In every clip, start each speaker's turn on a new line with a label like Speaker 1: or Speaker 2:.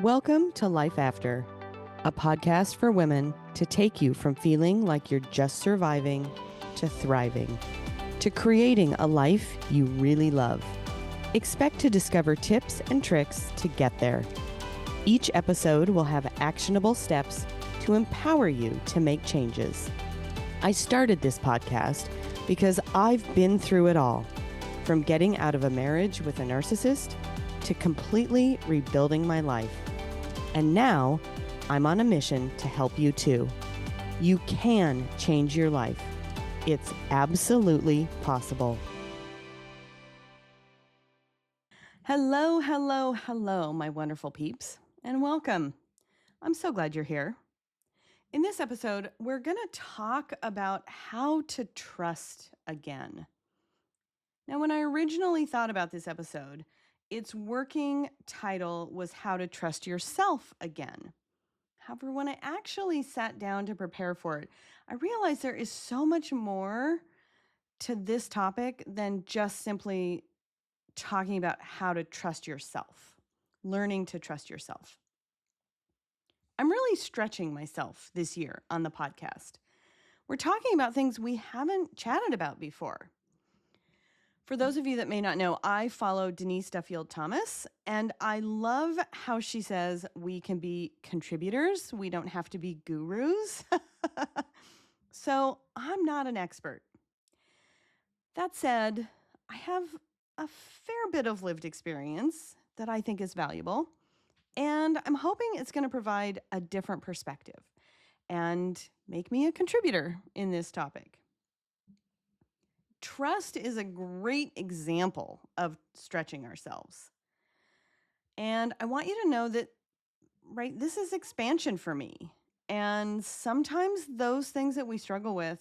Speaker 1: Welcome to Life After, a podcast for women to take you from feeling like you're just surviving to thriving, to creating a life you really love. Expect to discover tips and tricks to get there. Each episode will have actionable steps to empower you to make changes. I started this podcast because I've been through it all, from getting out of a marriage with a narcissist to completely rebuilding my life. And now I'm on a mission to help you too. You can change your life. It's absolutely possible. Hello, my wonderful peeps, and welcome. I'm so glad you're here. In this episode, we're going to talk about how to trust again. Now, when I originally thought about this episode, its working title was How to Trust Yourself Again. However, when I actually sat down to prepare for it, I realized there is so much more to this topic than just simply talking about how to trust yourself, learning to trust yourself. I'm really stretching myself this year on the podcast. We're talking about things we haven't chatted about before. For those of you that may not know, I follow Denise Duffield-Thomas, and I love how she says we can be contributors. We don't have to be gurus. So I'm not an expert. That said, I have a fair bit of lived experience that I think is valuable, and I'm hoping it's going to provide a different perspective and make me a contributor in this topic. Trust is a great example of stretching ourselves. And I want you to know that, right, this is expansion for me. And sometimes those things that we struggle with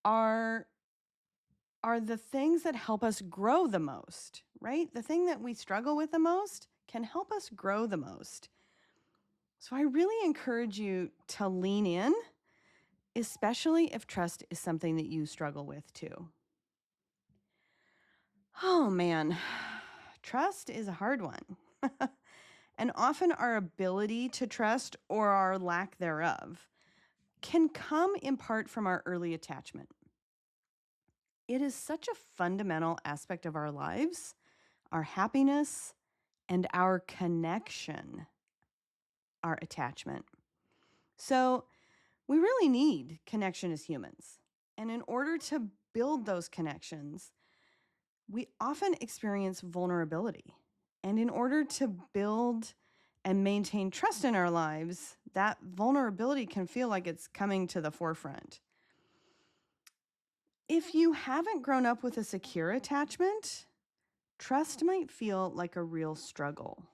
Speaker 1: are the things that help us grow the most, right? The thing that we struggle with the most can help us grow the most. So I really encourage you to lean in, especially if trust is something that you struggle with too. Oh man, trust is a hard one. And often our ability to trust or our lack thereof can come in part from our early attachment. It is such a fundamental aspect of our lives, our happiness, and our connection, our attachment. So we really need connection as humans. And in order to build those connections, we often experience vulnerability. And in order to build and maintain trust in our lives, that vulnerability can feel like it's coming to the forefront. If you haven't grown up with a secure attachment, trust might feel like a real struggle.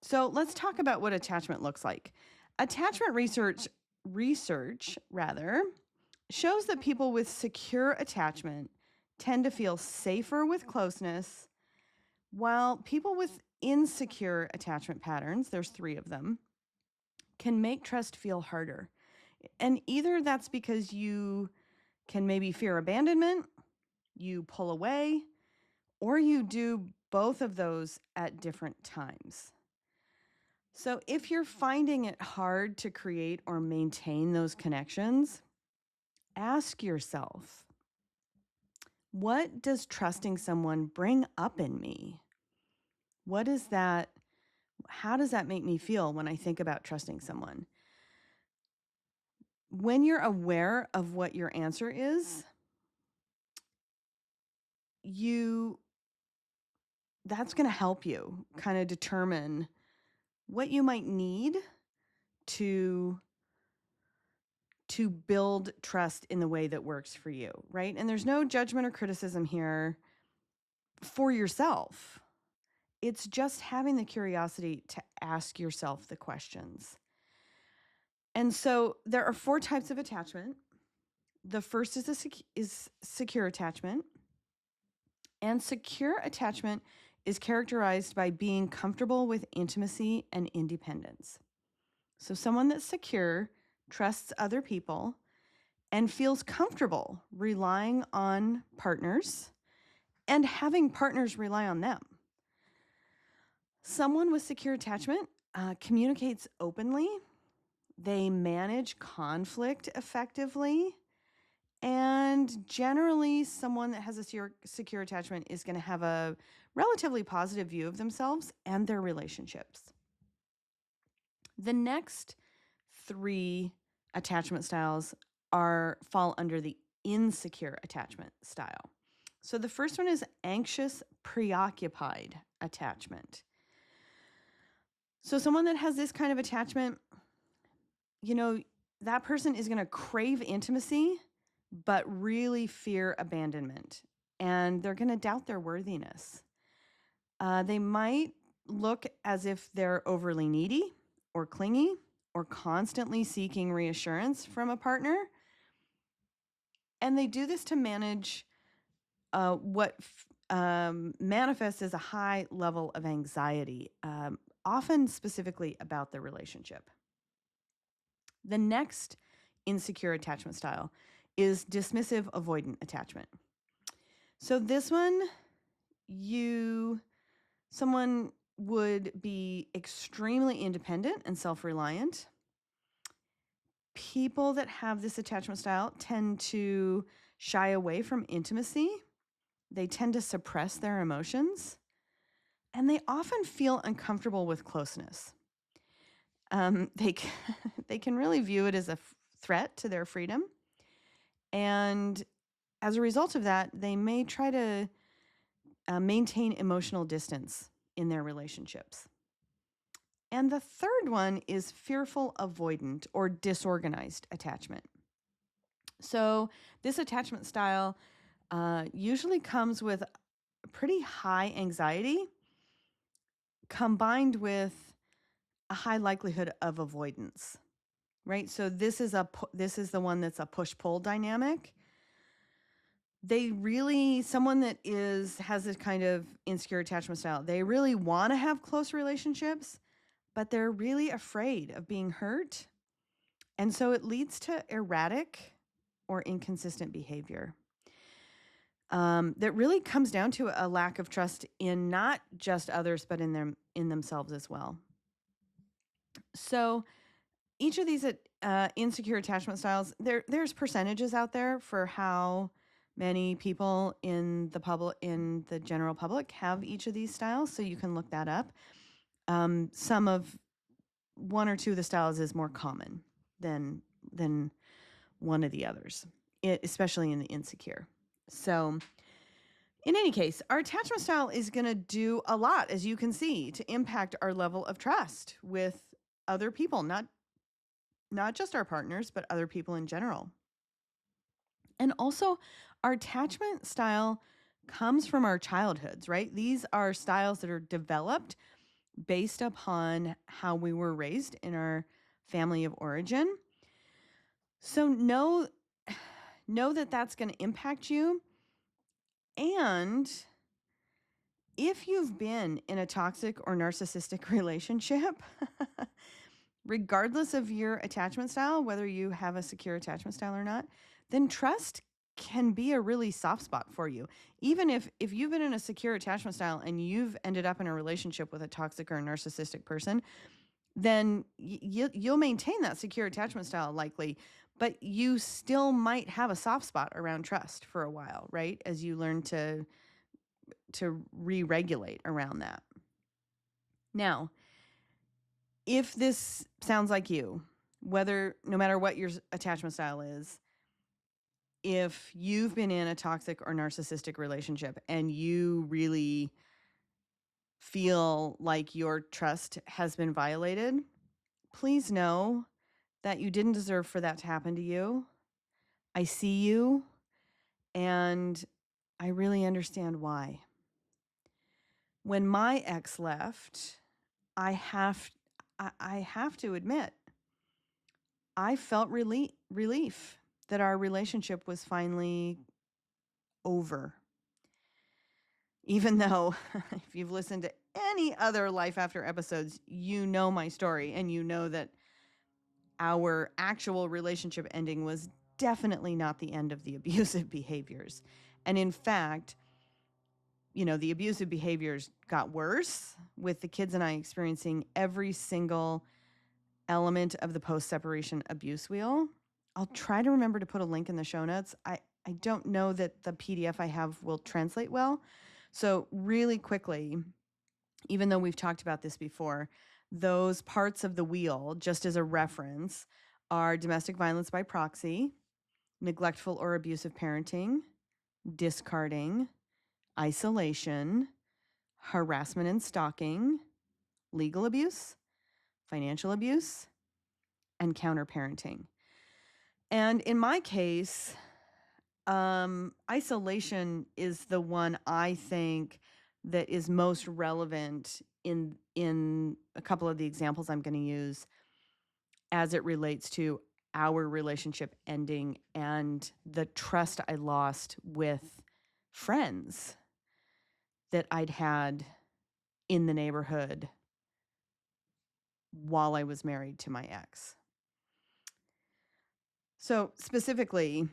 Speaker 1: So let's talk about what attachment looks like. Attachment research shows that people with secure attachment tend to feel safer with closeness, while people with insecure attachment patterns, there's 3 of them, can make trust feel harder. And either that's because you can maybe fear abandonment, you pull away, or you do both of those at different times. So if you're finding it hard to create or maintain those connections, ask yourself, what does trusting someone bring up in me? What is that? How does that make me feel when I think about trusting someone? When you're aware of what your answer is, that's going to help you kind of determine what you might need to build trust in the way that works for you, right? And there's no judgment or criticism here for yourself. It's just having the curiosity to ask yourself the questions. And so there are 4 types of attachment. The first is secure attachment. And secure attachment is characterized by being comfortable with intimacy and independence. So someone that's secure trusts other people and feels comfortable relying on partners and having partners rely on them. Someone with secure attachment communicates openly, they manage conflict effectively, and generally, someone that has a secure attachment is going to have a relatively positive view of themselves and their relationships. The next three attachment styles fall under the insecure attachment style. So the first one is anxious, preoccupied attachment. So someone that has this kind of attachment, that person is going to crave intimacy, but really fear abandonment. And they're going to doubt their worthiness. They might look as if they're overly needy or clingy or constantly seeking reassurance from a partner. And they do this to manage what manifests as a high level of anxiety, often specifically about the relationship. The next insecure attachment style is dismissive avoidant attachment. So this one, someone would be extremely independent and self-reliant. People that have this attachment style tend to shy away from intimacy. They tend to suppress their emotions, and they often feel uncomfortable with closeness. They can really view it as a threat to their freedom. And as a result of that, they may try to maintain emotional distance in their relationships. And the third one is fearful avoidant or disorganized attachment. So this attachment style usually comes with pretty high anxiety combined with a high likelihood of avoidance, right? So this is the one that's a push-pull dynamic. Someone that has this kind of insecure attachment style, they really want to have close relationships, but they're really afraid of being hurt. And so it leads to erratic or inconsistent behavior. That really comes down to a lack of trust in not just others, but in themselves as well. So each of these insecure attachment styles, there's percentages out there for how many people in the general public have each of these styles, so you can look that up. Some of one or two of the styles is more common than one of the others, especially in the insecure. So in any case, our attachment style is going to do a lot, as you can see, to impact our level of trust with other people, not just our partners, but other people in general. And also, our attachment style comes from our childhoods, right? These are styles that are developed based upon how we were raised in our family of origin. So know that that's going to impact you. And if you've been in a toxic or narcissistic relationship, regardless of your attachment style, whether you have a secure attachment style or not, then trust can be a really soft spot for you. Even if you've been in a secure attachment style and you've ended up in a relationship with a toxic or narcissistic person, then you'll maintain that secure attachment style likely, but you still might have a soft spot around trust for a while, right? As you learn to re-regulate around that. Now, if this sounds like you, no matter what your attachment style is, if you've been in a toxic or narcissistic relationship and you really feel like your trust has been violated, please know that you didn't deserve for that to happen to you. I see you, and I really understand why. When my ex left, I have to admit, I felt relief that our relationship was finally over. Even though if you've listened to any other Life After episodes, you know my story and you know that our actual relationship ending was definitely not the end of the abusive behaviors. And in fact, the abusive behaviors got worse with the kids and I experiencing every single element of the post-separation abuse wheel. I'll try to remember to put a link in the show notes. I don't know that the PDF I have will translate well. So really quickly, even though we've talked about this before, those parts of the wheel, just as a reference, are domestic violence by proxy, neglectful or abusive parenting, discarding, isolation, harassment and stalking, legal abuse, financial abuse, and counterparenting. And in my case, isolation is the one I think that is most relevant in a couple of the examples I'm going to use as it relates to our relationship ending and the trust I lost with friends that I'd had in the neighborhood while I was married to my ex. So specifically,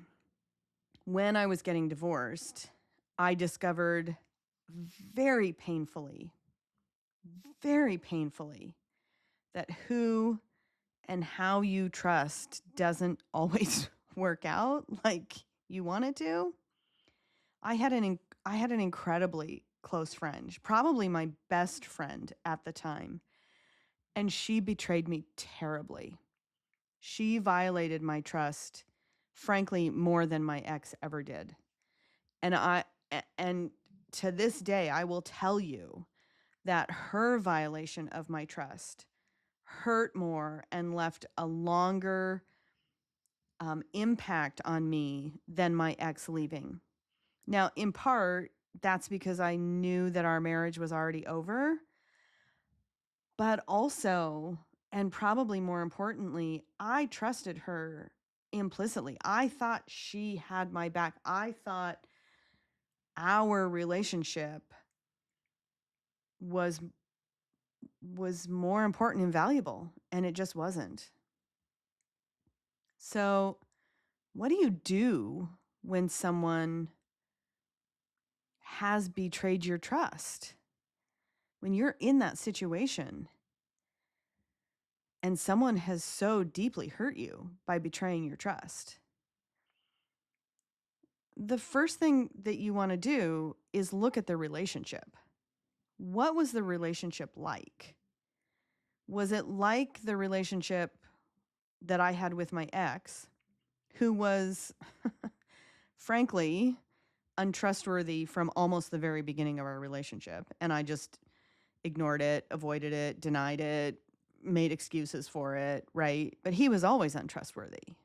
Speaker 1: when I was getting divorced, I discovered very painfully, that who and how you trust doesn't always work out like you want it to. I had an incredibly close friend, probably my best friend at the time, and she betrayed me terribly. She violated my trust, frankly, more than my ex ever did. And to this day, I will tell you that her violation of my trust hurt more and left a longer impact on me than my ex leaving. Now, in part, that's because I knew that our marriage was already over, but also, and probably more importantly, I trusted her implicitly. I thought she had my back. I thought our relationship was more important and valuable, and it just wasn't. So, what do you do when someone has betrayed your trust? When you're in that situation and someone has so deeply hurt you by betraying your trust, the first thing that you want to do is look at the relationship. What was the relationship like? Was it like the relationship that I had with my ex, who was, frankly, untrustworthy from almost the very beginning of our relationship? And I just ignored it, avoided it, denied it, made excuses for it, right? But he was always untrustworthy.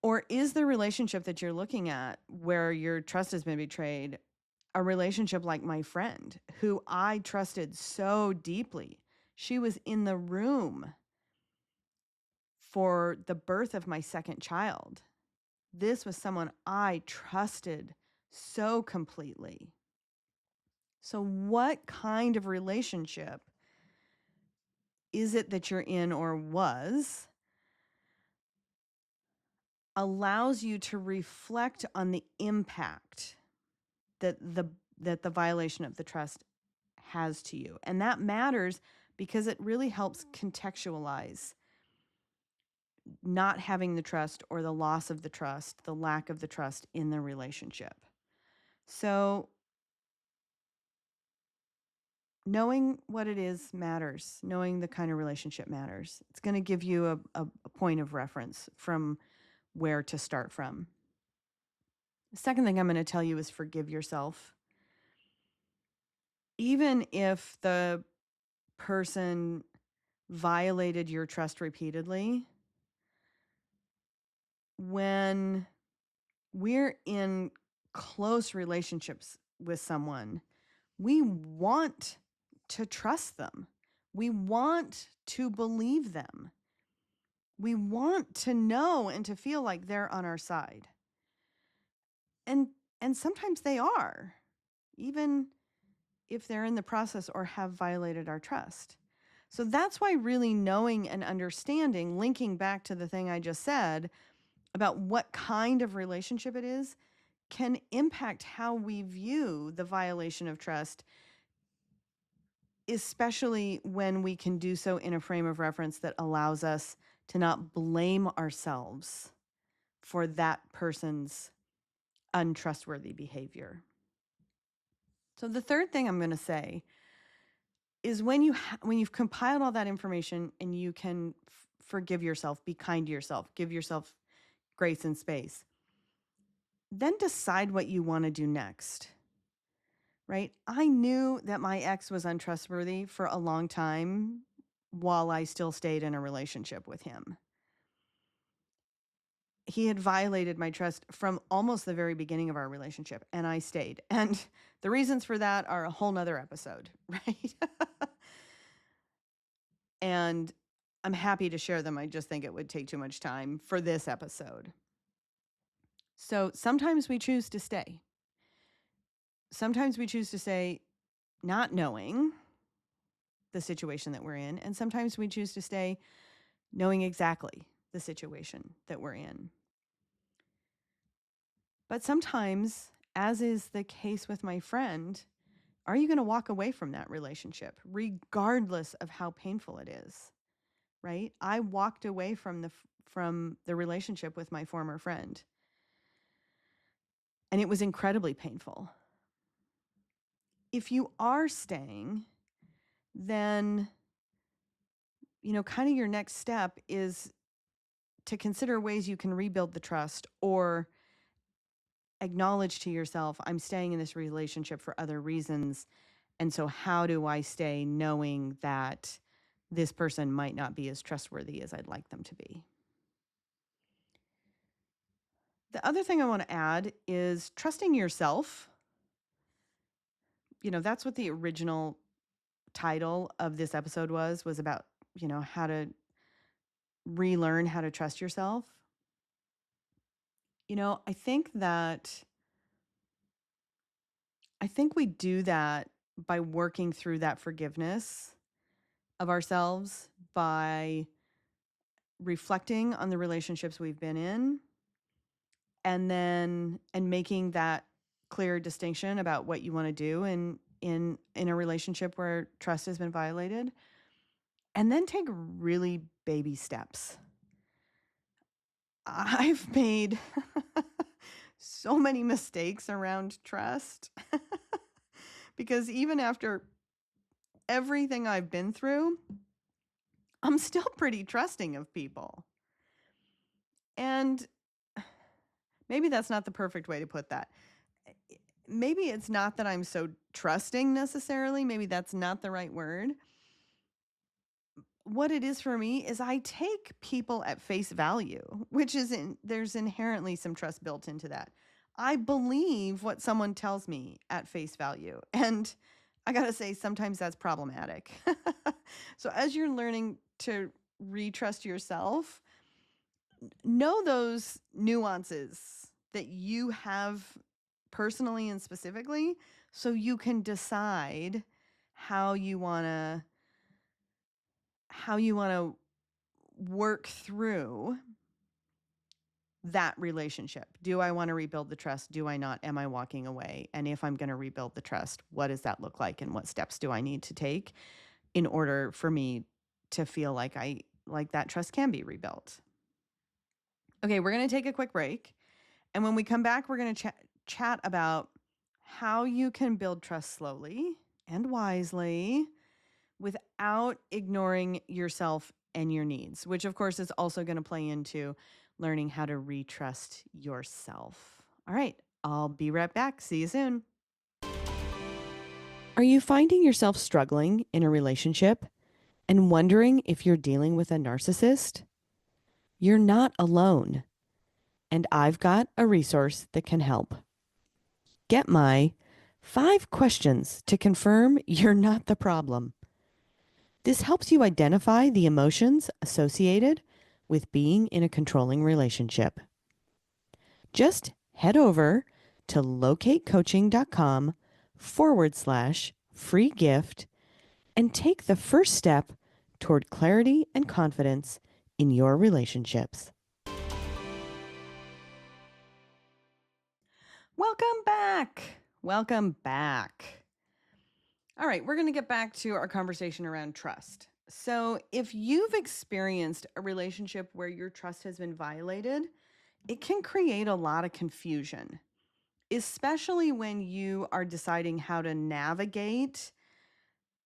Speaker 1: Or is the relationship that you're looking at where your trust has been betrayed a relationship like my friend, who I trusted so deeply? She was in the room for the birth of my second child. This was someone I trusted so completely. So what kind of relationship is it that you're in or was allows you to reflect on the impact that the violation of the trust has to you? And that matters because it really helps contextualize not having the trust or the loss of the trust, the lack of the trust in the relationship. So knowing what it is matters. Knowing the kind of relationship matters. It's going to give you a point of reference from where to start from. The second thing I'm going to tell you is forgive yourself. Even if the person violated your trust repeatedly, when we're in close relationships with someone, we want to trust them. We want to believe them. We want to know and to feel like they're on our side. And sometimes they are, even if they're in the process or have violated our trust. So that's why really knowing and understanding, linking back to the thing I just said about what kind of relationship it is can impact how we view the violation of trust, especially when we can do so in a frame of reference that allows us to not blame ourselves for that person's untrustworthy behavior. So the third thing I'm going to say is when you've compiled all that information and you can forgive yourself, be kind to yourself, give yourself grace and space, then decide what you want to do next. Right? I knew that my ex was untrustworthy for a long time while I still stayed in a relationship with him. He had violated my trust from almost the very beginning of our relationship, and I stayed. And the reasons for that are a whole nother episode, right? And I'm happy to share them. I just think it would take too much time for this episode. So sometimes we choose to stay. Sometimes we choose to stay not knowing the situation that we're in, and sometimes we choose to stay knowing exactly the situation that we're in. But sometimes, as is the case with my friend, are you going to walk away from that relationship regardless of how painful it is? Right? I walked away from the relationship with my former friend, and it was incredibly painful. If you are staying, then kind of your next step is to consider ways you can rebuild the trust, or acknowledge to yourself, I'm staying in this relationship for other reasons. And so how do I stay knowing that this person might not be as trustworthy as I'd like them to be? The other thing I want to add is trusting yourself. That's what the original title of this episode was about, how to relearn how to trust yourself. I think we do that by working through that forgiveness of ourselves, by reflecting on the relationships we've been in, and making that clear distinction about what you want to do in a relationship where trust has been violated, and then take really baby steps. I've made so many mistakes around trust because even after everything I've been through, I'm still pretty trusting of people. And maybe that's not the perfect way to put that. Maybe it's not that I'm so trusting necessarily. Maybe that's not the right word. What it is for me is I take people at face value, which is there's inherently some trust built into that. I believe what someone tells me at face value. And I got to say, sometimes that's problematic. So as you're learning to retrust yourself, know those nuances that you have personally and specifically, so you can decide how you want to work through that relationship. Do I want to rebuild the trust? Do I not? Am I walking away? And if I'm going to rebuild the trust, what does that look like? And what steps do I need to take in order for me to feel like that trust can be rebuilt? Okay, we're going to take a quick break. And when we come back, we're going to chat about how you can build trust slowly and wisely without ignoring yourself and your needs, which of course is also going to play into learning how to retrust yourself. All right, I'll be right back. See you soon. Are you finding yourself struggling in a relationship and wondering if you're dealing with a narcissist? You're not alone, and I've got a resource that can help. Get my 5 questions to confirm you're not the problem. This helps you identify the emotions associated with being in a controlling relationship. Just head over to locatecoaching.com/free gift and take the first step toward clarity and confidence in your relationships. Welcome back. Welcome back. All right, we're going to get back to our conversation around trust. So, if you've experienced a relationship where your trust has been violated, it can create a lot of confusion, especially when you are deciding how to navigate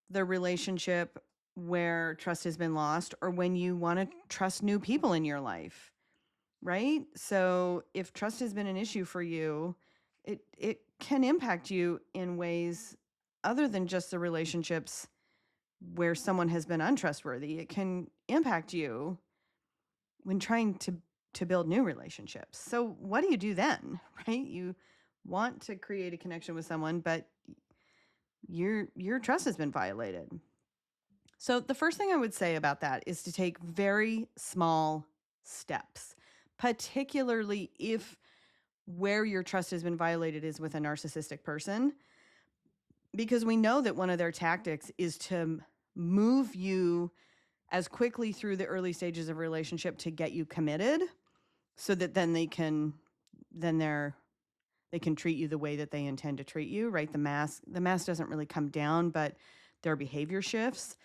Speaker 1: the relationship where trust has been lost or when you want to trust new people in your life, right? So, if trust has been an issue for you, it can impact you in ways other than just the relationships where someone has been untrustworthy. It can impact you when trying to build new relationships. So what do you do then, right? You want to create a connection with someone, but your trust has been violated. So the first thing I would say about that is to take very small steps, particularly if where your trust has been violated is with a narcissistic person, because we know that one of their tactics is to move you as quickly through the early stages of a relationship to get you committed so that then they can treat you the way that they intend to treat you, right? The mask doesn't really come down, but their behavior shifts.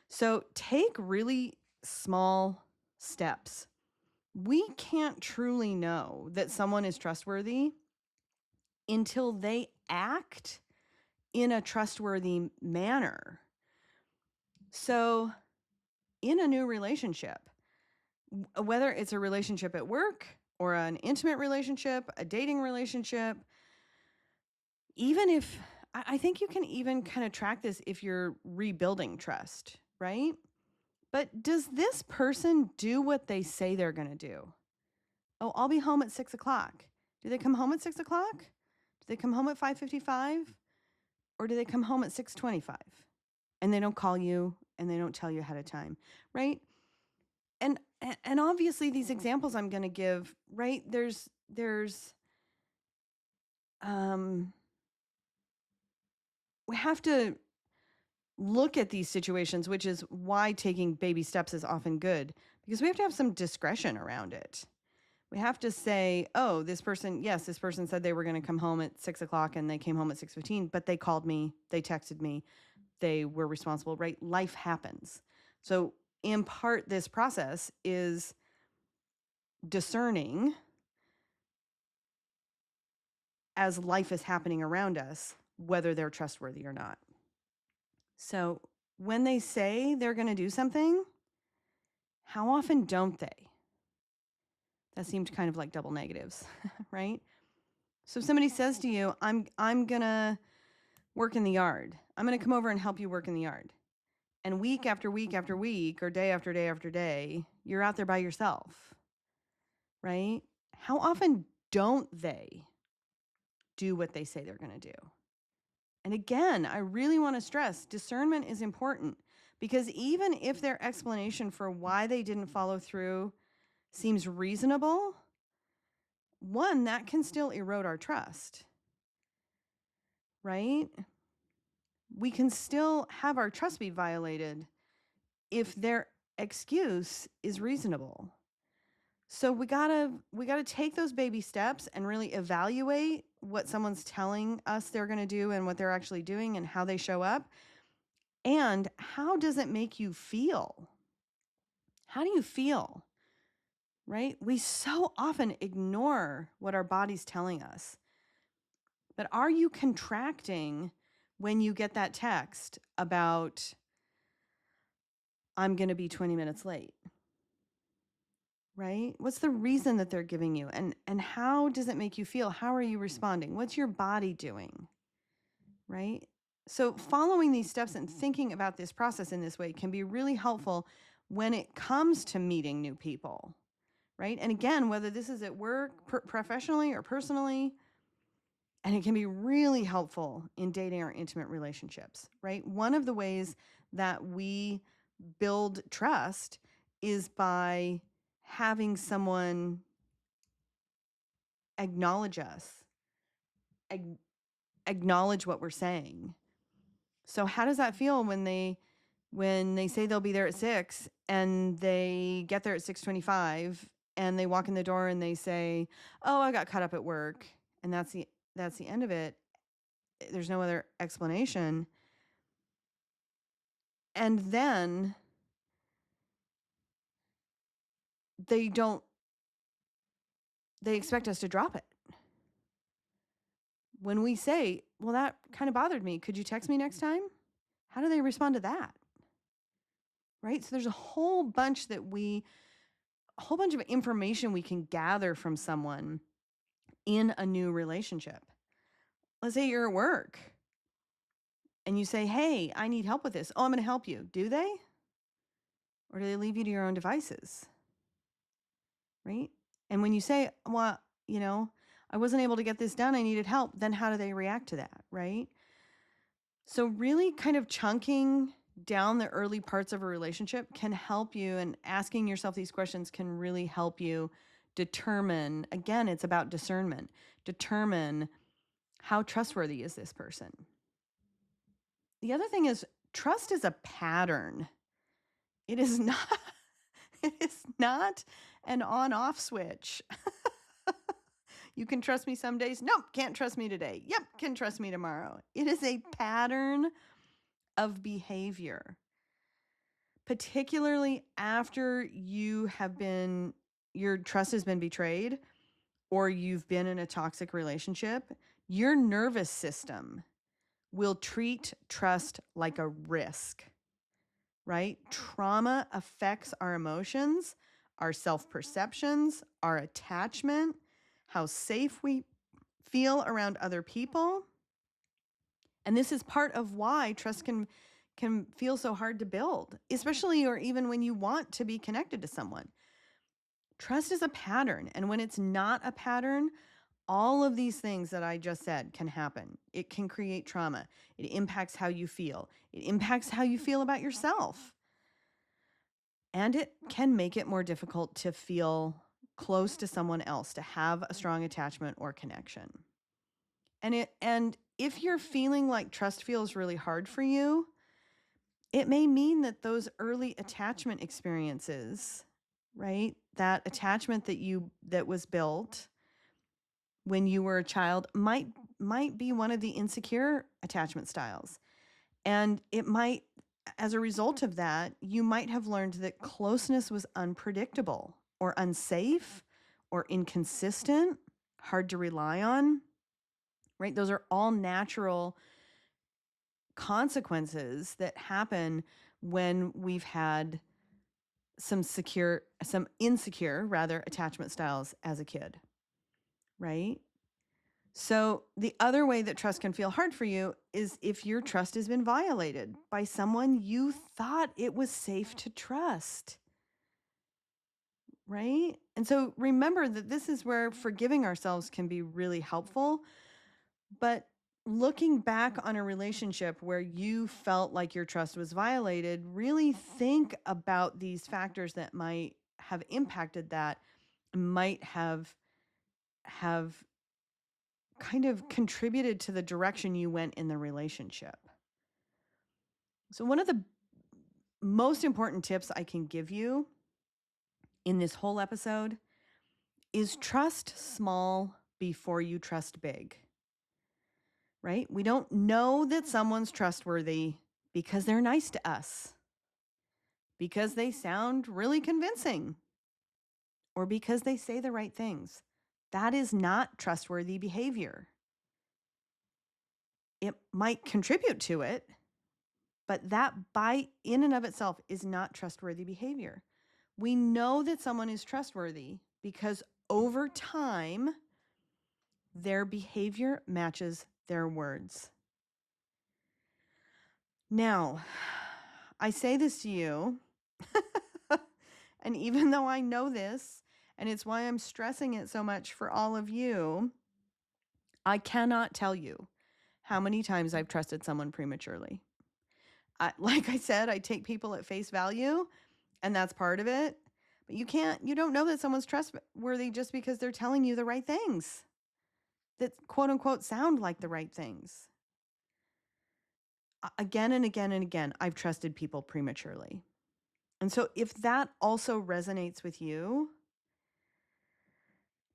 Speaker 1: So take really small steps. We can't truly know that someone is trustworthy until they act in a trustworthy manner. So in a new relationship, whether it's a relationship at work or an intimate relationship, a dating relationship, even if I think you can even kind of track this if you're rebuilding trust, right? But does this person do what they say they're going to do? Oh, I'll be home at 6:00. Do they come home at 6:00? Do they come home at 5:55? Or do they come home at 6:25? And they don't call you and they don't tell you ahead of time, right? And obviously these examples I'm going to give, right? There's we have to look at these situations, which is why taking baby steps is often good, because we have to have some discretion around it. We have to say, oh, this person said they were going to come home at 6:00 and they came home at 6:15, but they called me, they texted me, they were responsible, right? Life happens. So in part, this process is discerning as life is happening around us, whether they're trustworthy or not. So when they say they're going to do something, how often don't they? That seemed kind of like double negatives, right? So if somebody says to you, I'm going to work in the yard. I'm going to come over and help you work in the yard. And week after week after week, or day after day after day, you're out there by yourself, right? How often don't they do what they say they're going to do? And again, I really want to stress discernment is important, because even if their explanation for why they didn't follow through seems reasonable, one, that can still erode our trust, right? We can still have our trust be violated if their excuse is reasonable. So we gotta take those baby steps and really evaluate what someone's telling us they're going to do and what they're actually doing and how they show up. And how does it make you feel? How do you feel? Right? We so often ignore what our body's telling us. But are you contracting when you get that text about, I'm going to be 20 minutes late? Right? What's the reason that they're giving you? And how does it make you feel? How are you responding? What's your body doing? Right? So following these steps and thinking about this process in this way can be really helpful when it comes to meeting new people, right? And again, whether this is at work, professionally or personally, and it can be really helpful in dating or intimate relationships, right? One of the ways that we build trust is by having someone acknowledge us, acknowledge what we're saying. So how does that feel when they say they'll be there at 6 and they get there at 6:25 and they walk in the door and they say, "Oh, I got caught up at work." And that's the end of it. There's no other explanation. And then they expect us to drop it. When we say, well, that kind of bothered me. Could you text me next time? How do they respond to that? Right? So there's a whole bunch of information we can gather from someone in a new relationship. Let's say you're at work and you say, hey, I need help with this. Oh, I'm going to help you. Do they? Or do they leave you to your own devices? Right? And when you say, well, I wasn't able to get this done, I needed help, then how do they react to that? Right? So really kind of chunking down the early parts of a relationship can help you, and asking yourself these questions can really help you determine, again, it's about discernment, determine how trustworthy is this person. The other thing is, trust is a pattern. It is not, it is not an on-off switch. You can trust me some days. Nope, can't trust me today. Yep, can trust me tomorrow. It is a pattern of behavior, particularly after your trust has been betrayed or you've been in a toxic relationship. Your nervous system will treat trust like a risk, right? Trauma affects our emotions, our self-perceptions, our attachment, how safe we feel around other people. And this is part of why trust can feel so hard to build, especially or even when you want to be connected to someone. Trust is a pattern. And when it's not a pattern, all of these things that I just said can happen. It can create trauma. It impacts how you feel. It impacts how you feel about yourself. And it can make it more difficult to feel close to someone else, to have a strong attachment or connection. And if you're feeling like trust feels really hard for you, it may mean that those early attachment experiences, right? That attachment that was built when you were a child might be one of the insecure attachment styles. And it might, as a result of that, you might have learned that closeness was unpredictable or unsafe or inconsistent, hard to rely on, right? Those are all natural consequences that happen when we've had some insecure attachment styles as a kid, right? So the other way that trust can feel hard for you is if your trust has been violated by someone you thought it was safe to trust, right? And so remember that this is where forgiving ourselves can be really helpful. But looking back on a relationship where you felt like your trust was violated, really think about these factors that might have impacted that, might have kind of contributed to the direction you went in the relationship. So one of the most important tips I can give you in this whole episode is trust small before you trust big. Right? We don't know that someone's trustworthy because they're nice to us, because they sound really convincing, or because they say the right things. That is not trustworthy behavior. It might contribute to it, but that in and of itself is not trustworthy behavior. We know that someone is trustworthy because over time, their behavior matches their words. Now, I say this to you, and even though I know this, and it's why I'm stressing it so much for all of you, I cannot tell you how many times I've trusted someone prematurely. Like I said, I take people at face value, and that's part of it. But you don't know that someone's trustworthy just because they're telling you the right things that quote unquote sound like the right things. Again and again and again, I've trusted people prematurely. And so if that also resonates with you,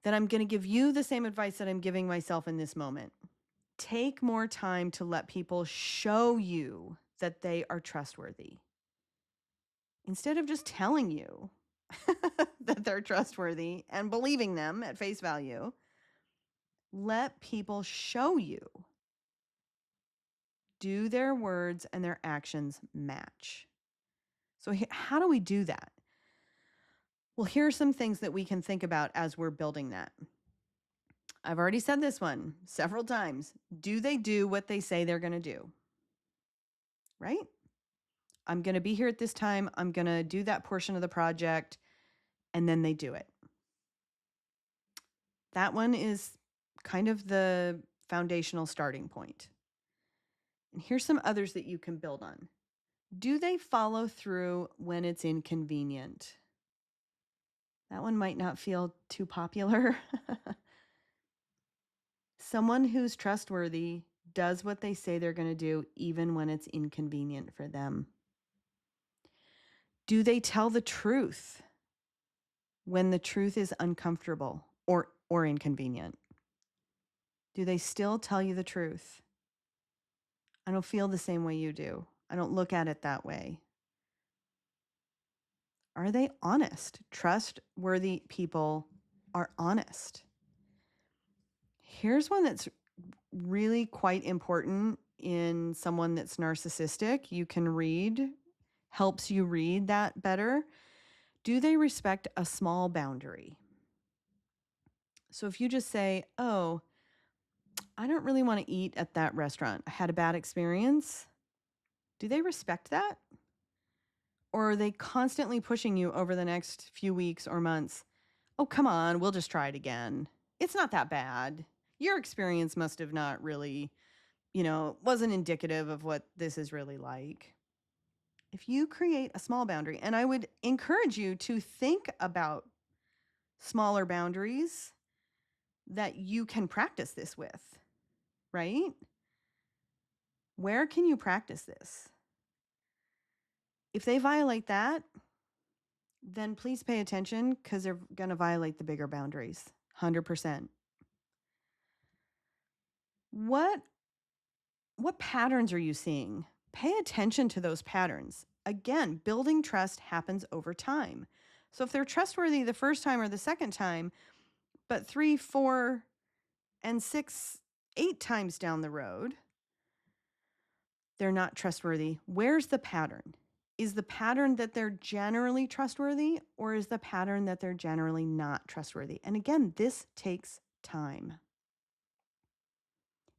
Speaker 1: then I'm going to give you the same advice that I'm giving myself in this moment. Take more time to let people show you that they are trustworthy. Instead of just telling you that they're trustworthy and believing them at face value, let people show you. Do their words and their actions match? So how do we do that? Well, here are some things that we can think about as we're building that. I've already said this one several times. Do they do what they say they're going to do? Right? I'm going to be here at this time. I'm going to do that portion of the project, and then they do it. That one is kind of the foundational starting point. And here's some others that you can build on. Do they follow through when it's inconvenient? That one might not feel too popular. Someone who's trustworthy does what they say they're going to do, even when it's inconvenient for them. Do they tell the truth when the truth is uncomfortable or inconvenient? Do they still tell you the truth? I don't feel the same way you do. I don't look at it that way. Are they honest? Trustworthy people are honest. Here's one that's really quite important in someone that's narcissistic. You can read, helps you read that better. Do they respect a small boundary? So if you just say, oh, I don't really want to eat at that restaurant. I had a bad experience. Do they respect that? Or are they constantly pushing you over the next few weeks or months? Oh, come on, we'll just try it again. It's not that bad. Your experience must have not really, wasn't indicative of what this is really like. If you create a small boundary, and I would encourage you to think about smaller boundaries that you can practice this with, right? Where can you practice this? If they violate that, then please pay attention because they're going to violate the bigger boundaries, 100%. What patterns are you seeing? Pay attention to those patterns. Again, building trust happens over time. So if they're trustworthy the first time or the second time, but 3, 4, and 6, 8 times down the road, they're not trustworthy. Where's the pattern? Is the pattern that they're generally trustworthy, or is the pattern that they're generally not trustworthy? And again, this takes time.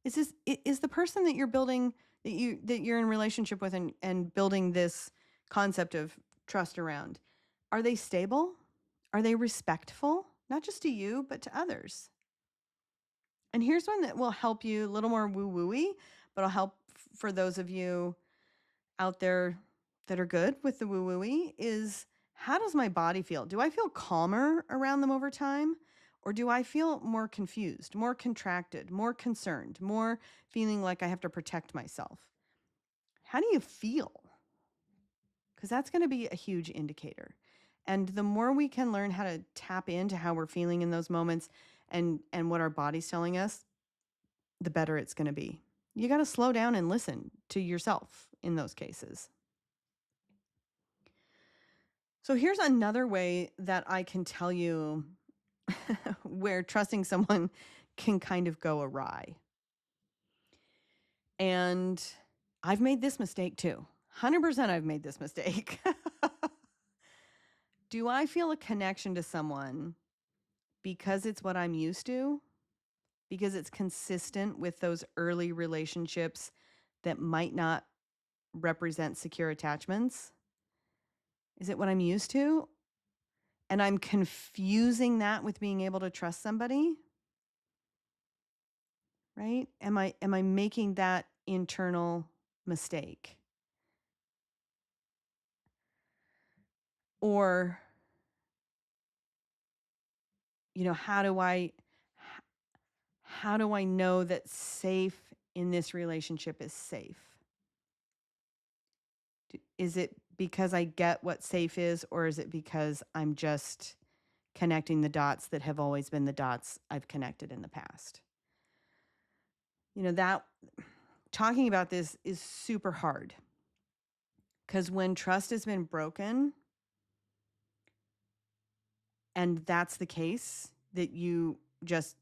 Speaker 1: Is the person that you're building, that you're in relationship with and building this concept of trust around, are they stable? Are they respectful? Not just to you, but to others. And here's one that will help you, a little more woo-woo-y, but it'll help for those of you out there that are good with the woo-woo-y, is how does my body feel? Do I feel calmer around them over time? Or do I feel more confused, more contracted, more concerned, more feeling like I have to protect myself? How do you feel? Because that's going to be a huge indicator. And the more we can learn how to tap into how we're feeling in those moments and what our body's telling us, the better it's going to be. You got to slow down and listen to yourself in those cases. So here's another way that I can tell you where trusting someone can kind of go awry. And I've made this mistake too. 100% I've made this mistake. Do I feel a connection to someone because it's what I'm used to? Because it's consistent with those early relationships that might not represent secure attachments? Is it what I'm used to? And I'm confusing that with being able to trust somebody? Right? Am I making that internal mistake? Or, how do I know that safe in this relationship is safe? Is it because I get what safe is, or is it because I'm just connecting the dots that have always been the dots I've connected in the past. That talking about this is super hard because when trust has been broken, and that's the case, that you just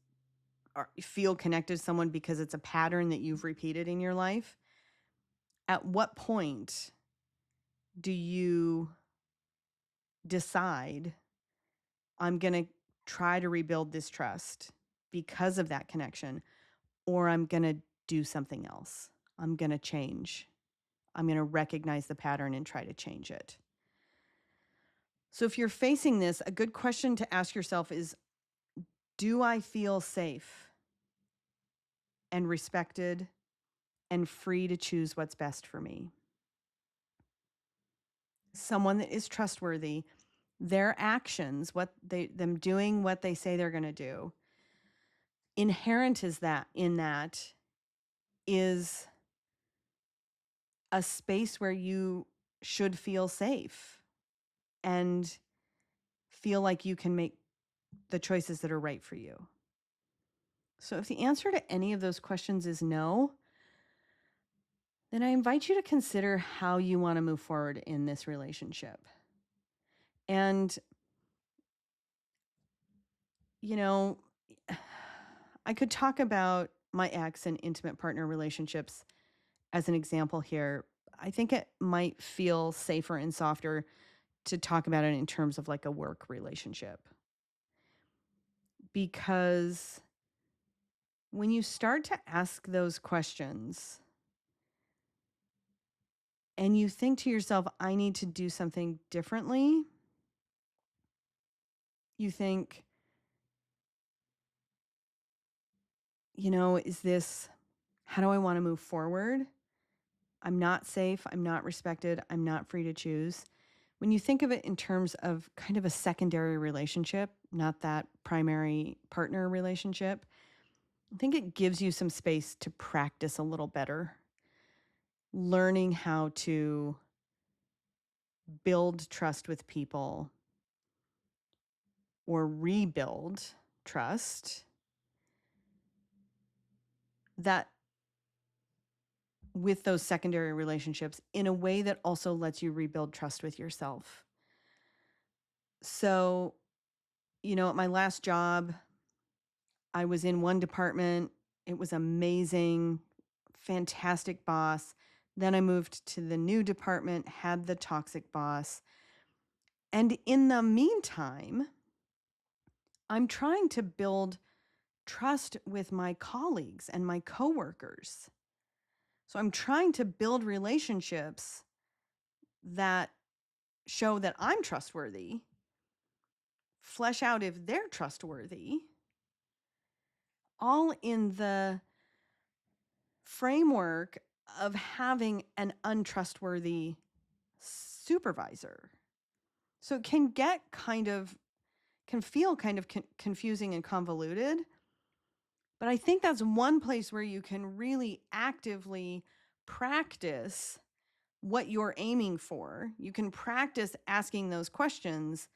Speaker 1: feel connected to someone because it's a pattern that you've repeated in your life, at what point do you decide, I'm going to try to rebuild this trust because of that connection, or I'm going to do something else? I'm going to change. I'm going to recognize the pattern and try to change it. So if you're facing this, a good question to ask yourself is, do I feel safe and respected and free to choose what's best for me? Someone that is trustworthy, their actions, them doing what they say they're going to do, inherent in that is a space where you should feel safe and feel like you can make the choices that are right for you. So if the answer to any of those questions is no, then I invite you to consider how you want to move forward in this relationship. And, I could talk about my ex and intimate partner relationships as an example here. I think it might feel safer and softer to talk about it in terms of like a work relationship. Because when you start to ask those questions and you think to yourself, I need to do something differently, you think, how do I want to move forward? I'm not safe. I'm not respected. I'm not free to choose. When you think of it in terms of kind of a secondary relationship, not that primary partner relationship, I think it gives you some space to practice a little better, learning how to build trust with people or rebuild trust that with those secondary relationships in a way that also lets you rebuild trust with yourself. So, at my last job, I was in one department. It was amazing, fantastic boss. Then I moved to the new department, had the toxic boss. And in the meantime, I'm trying to build trust with my colleagues and my coworkers. So I'm trying to build relationships that show that I'm trustworthy, flesh out if they're trustworthy, all in the framework of having an untrustworthy supervisor. So it can feel kind of confusing and convoluted. But I think that's one place where you can really actively practice what you're aiming for. You can practice asking those questions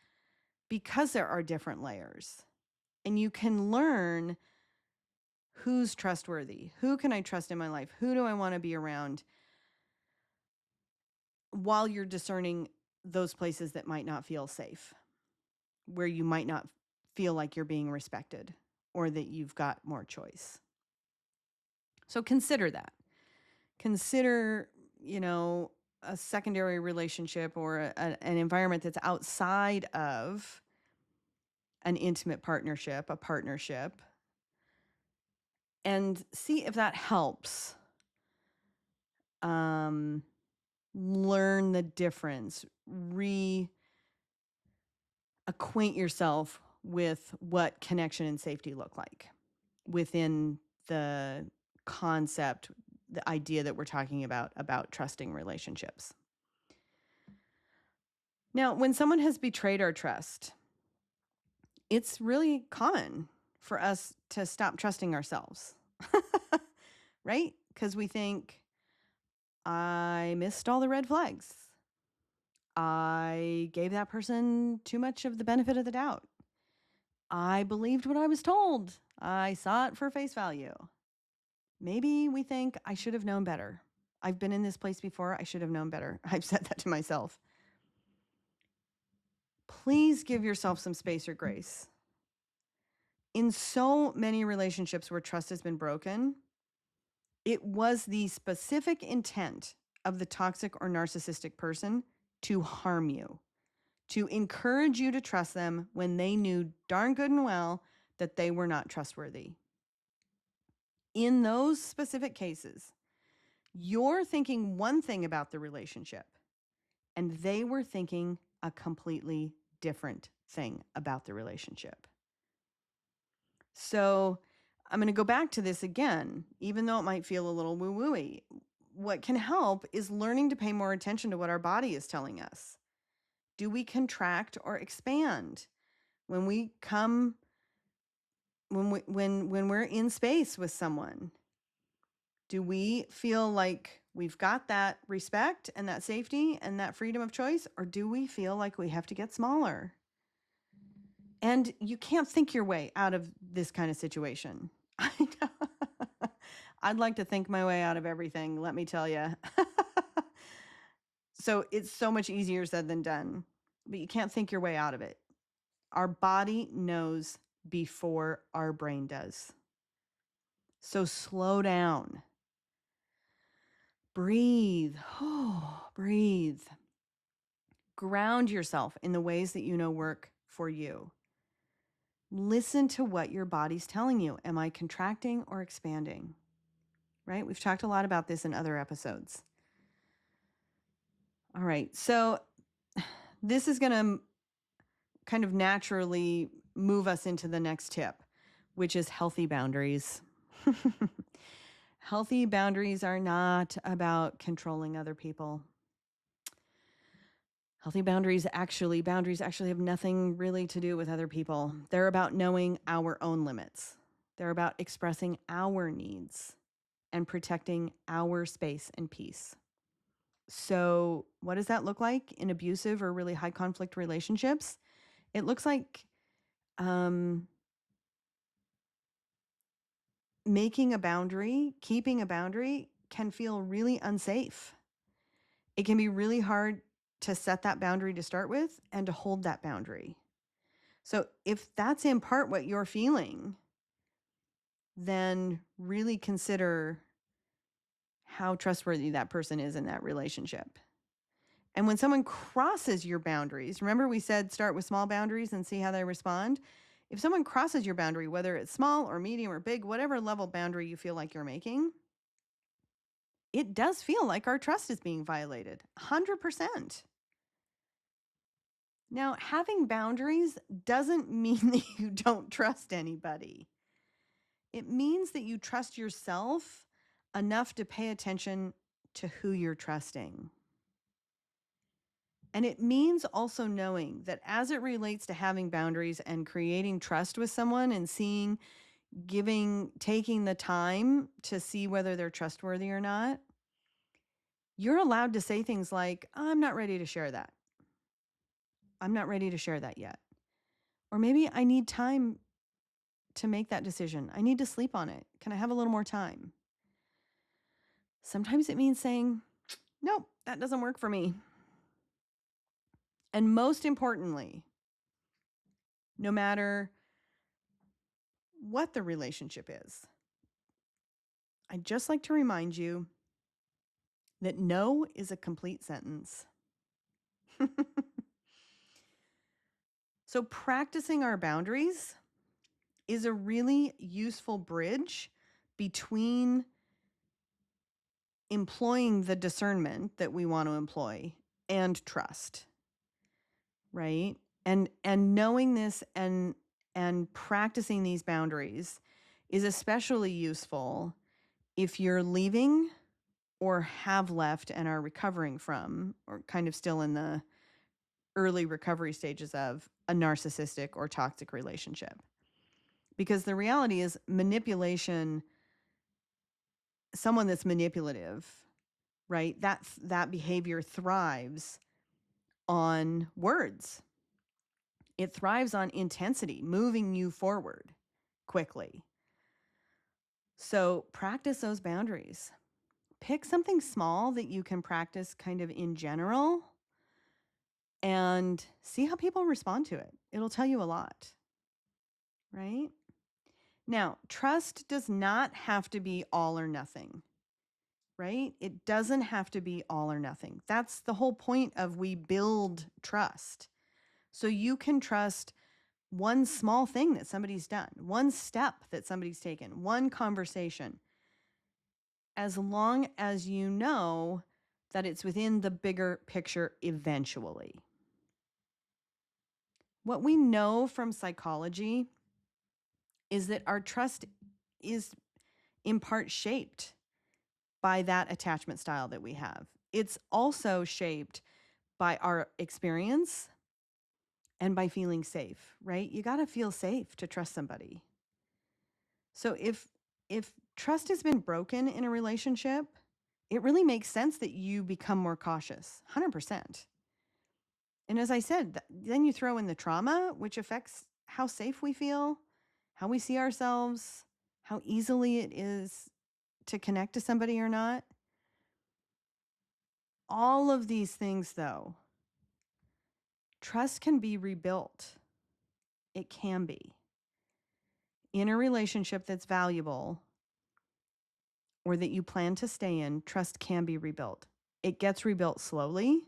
Speaker 1: because there are different layers. And you can learn who's trustworthy, who can I trust in my life, who do I want to be around, while you're discerning those places that might not feel safe, where you might not feel like you're being respected or that you've got more choice. So consider that. Consider, a secondary relationship or an environment that's outside of an intimate partnership, a partnership, and see if that helps. Learn the difference, reacquaint yourself with what connection and safety look like within the concept, the idea that we're talking about trusting relationships. Now, when someone has betrayed our trust, it's really common for us to stop trusting ourselves, right? Because we think, I missed all the red flags. I gave that person too much of the benefit of the doubt. I believed what I was told. I saw it for face value. Maybe we think I should have known better. I've been in this place before. I should have known better. I've said that to myself. Please give yourself some space or grace. In so many relationships where trust has been broken, it was the specific intent of the toxic or narcissistic person to harm you, to encourage you to trust them when they knew darn good and well that they were not trustworthy. In those specific cases, you're thinking one thing about the relationship, and they were thinking a completely different thing about the relationship. So I'm going to go back to this again, even though it might feel a little woo-wooey. What can help is learning to pay more attention to what our body is telling us. Do we contract or expand when we come, when we're in space with someone? Do we feel like we've got that respect and that safety and that freedom of choice, or do we feel like we have to get smaller? And you can't think your way out of this kind of situation. I know. I'd like to think my way out of everything, let me tell you. So it's so much easier said than done, but you can't think your way out of it. Our body knows before our brain does. So slow down. Breathe. Oh, breathe. Ground yourself in the ways that you know work for you. Listen to what your body's telling you. Am I contracting or expanding? Right? We've talked a lot about this in other episodes. All right. So this is going to kind of naturally move us into the next tip, which is healthy boundaries. Healthy boundaries are not about controlling other people. Healthy boundaries actually have nothing really to do with other people. They're about knowing our own limits. They're about expressing our needs and protecting our space and peace. So, what does that look like in abusive or really high conflict relationships? It looks like making a boundary, keeping a boundary can feel really unsafe. It can be really hard to set that boundary to start with and to hold that boundary. So if that's in part what you're feeling, then really consider how trustworthy that person is in that relationship. And when someone crosses your boundaries, remember we said start with small boundaries and see how they respond? If someone crosses your boundary, whether it's small or medium or big, whatever level boundary you feel like you're making, it does feel like our trust is being violated, 100%. Now, having boundaries doesn't mean that you don't trust anybody. It means that you trust yourself enough to pay attention to who you're trusting. And it means also knowing that as it relates to having boundaries and creating trust with someone and taking the time to see whether they're trustworthy or not, you're allowed to say things like, I'm not ready to share that. I'm not ready to share that yet. Or maybe I need time to make that decision. I need to sleep on it. Can I have a little more time? Sometimes it means saying, nope, that doesn't work for me. And most importantly, no matter what the relationship is, I'd just like to remind you that no is a complete sentence. So practicing our boundaries is a really useful bridge between employing the discernment that we want to employ and trust, right? And knowing this and practicing these boundaries is especially useful if you're leaving or have left and are recovering from, or kind of still in the early recovery stages of a narcissistic or toxic relationship. Because the reality is manipulation, someone that's manipulative, right? That behavior thrives on words. It thrives on intensity, moving you forward quickly. So practice those boundaries. Pick something small that you can practice kind of in general and see how people respond to it. It'll tell you a lot, right? Now, trust does not have to be all or nothing, right? It doesn't have to be all or nothing. That's the whole point of we build trust. So you can trust one small thing that somebody's done, one step that somebody's taken, one conversation, as long as you know that it's within the bigger picture eventually. What we know from psychology is that our trust is in part shaped by that attachment style that we have. It's also shaped by our experience and by feeling safe, right? You got to feel safe to trust somebody. So if trust has been broken in a relationship, it really makes sense that you become more cautious, 100%. And as I said, then you throw in the trauma, which affects how safe we feel, how we see ourselves, how easily it is to connect to somebody or not. All of these things, though, trust can be rebuilt. It can be. In a relationship that's valuable or that you plan to stay in, trust can be rebuilt. It gets rebuilt slowly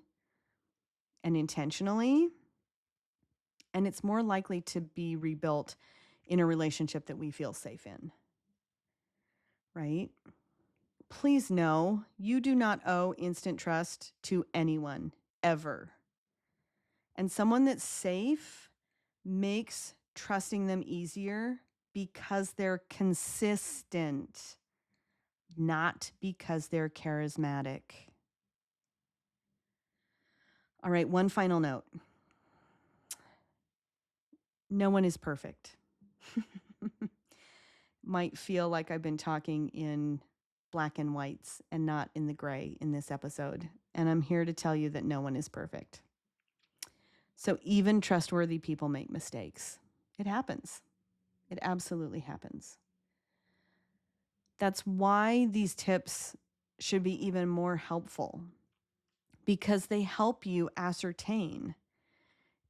Speaker 1: and intentionally, and it's more likely to be rebuilt in a relationship that we feel safe in, right? Please know you do not owe instant trust to anyone, ever. And someone that's safe makes trusting them easier because they're consistent, not because they're charismatic. All right, one final note. No one is perfect. Might feel like I've been talking in black and whites and not in the gray in this episode. And I'm here to tell you that no one is perfect. So even trustworthy people make mistakes. It happens. It absolutely happens. That's why these tips should be even more helpful, because they help you ascertain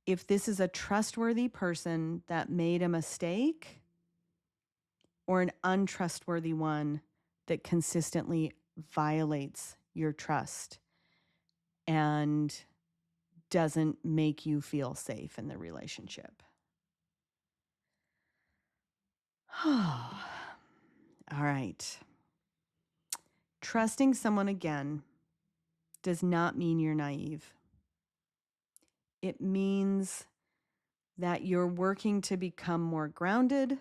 Speaker 1: if this is a trustworthy person that made a mistake or an untrustworthy one that consistently violates your trust and doesn't make you feel safe in the relationship. All right. Trusting someone again does not mean you're naive. It means that you're working to become more grounded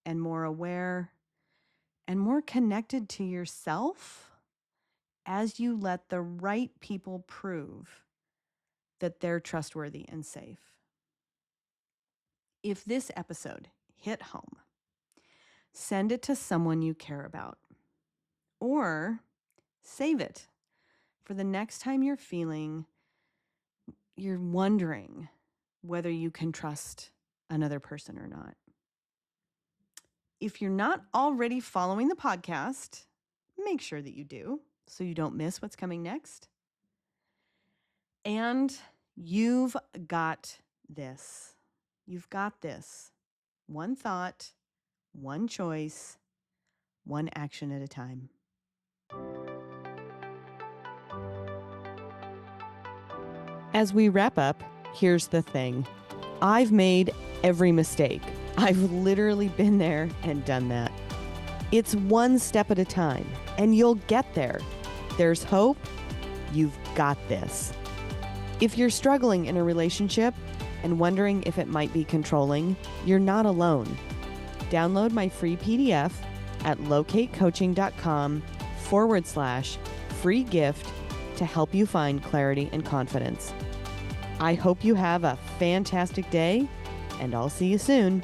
Speaker 1: and more aware and more connected to yourself as you let the right people prove that they're trustworthy and safe. If this episode hit home, send it to someone you care about, or save it for the next time you're wondering whether you can trust another person or not. If you're not already following the podcast, make sure that you do so you don't miss what's coming next. And you've got this. You've got this. One thought, one choice, one action at a time. As we wrap up, here's the thing. I've made every mistake. I've literally been there and done that. It's one step at a time, and you'll get there. There's hope. You've got this. If you're struggling in a relationship and wondering if it might be controlling, you're not alone. Download my free PDF at locatecoaching.com/free gift to help you find clarity and confidence. I hope you have a fantastic day, and I'll see you soon.